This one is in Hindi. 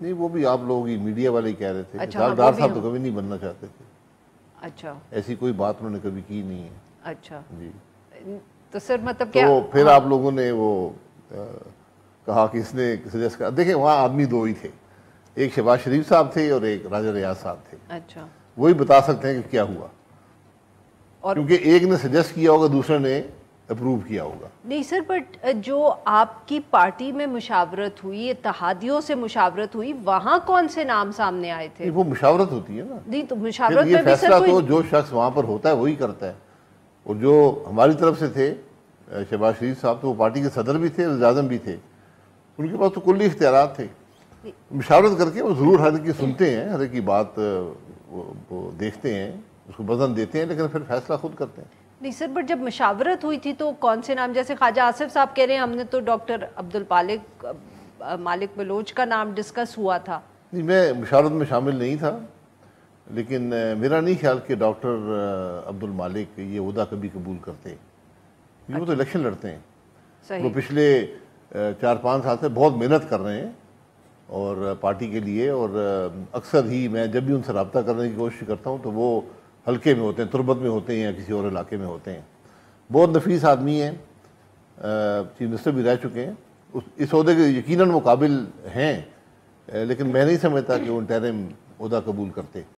नहीं, वो भी आप लोग ही मीडिया वाले ही कह रहे थे। अच्छा, डॉक्टर साहब तो कभी नहीं बनना चाहते थे। अच्छा, ऐसी कोई बात उन्होंने कभी की नहीं है। अच्छा जी। तो सर मतलब तो क्या? फिर हाँ, आप लोगों ने वो कहा कि इसने सजेस्ट करा। देखिए, वहाँ आदमी दो ही थे, एक शहबाज शरीफ साहब थे और एक राजा रियाज साहब थे। अच्छा। वही बता सकते हैं कि क्या हुआ, और क्योंकि एक ने सजेस्ट किया होगा, दूसरे ने अप्रूव किया होगा। नहीं सर, बट जो आपकी पार्टी में मुशावरत हुई, इत्तेहादियों से मुशावरत हुई, वहाँ कौन से नाम सामने आए थे? नहीं, वो मुशावरत होती है ना। नहीं तो फिर मुशावरत ये में भी सर फैसला कोई तो जो शख्स वहाँ पर होता है वही करता है। और जो हमारी तरफ से थे, शहबाज शरीफ साहब, तो वो पार्टी के सदर भी थे, वज़ीर आज़म भी थे, उनके पास तो कुल्ली इख्तियारात थे। मुशावरत करके वो ज़रूर हर एक की सुनते हैं, हर एक की बात वो देखते हैं, उसको वज़न देते हैं, लेकिन फिर फैसला खुद करते हैं। नहीं सर, बट जब मुशावरत हुई थी तो कौन से नाम, जैसे ख्वाजा आसिफ साहब कह रहे हैं हमने तो डॉक्टर अब्दुल मालिक बलोच का नाम डिस्कस हुआ था। नहीं, मैं मुशावरत में शामिल नहीं था, लेकिन मेरा नहीं ख्याल कि डॉक्टर अब्दुल मालिक ये ओहदा कभी कबूल करते। वो तो इलेक्शन लड़ते हैं। सही। वो पिछले 4-5 साल से बहुत मेहनत कर रहे हैं और पार्टी के लिए, और अक्सर ही मैं जब भी उनसे रब्ता करने की कोशिश करता हूँ तो वो हल्के में होते हैं, तुरबत में होते हैं या किसी और इलाके में होते हैं। बहुत नफीस आदमी हैं, चीफ मिनिस्टर भी रह चुके हैं, इस ओहदे के यकीनन वो काबिल हैं, लेकिन मैं नहीं समझता कि वो इंटरिम ओहदा कबूल करते।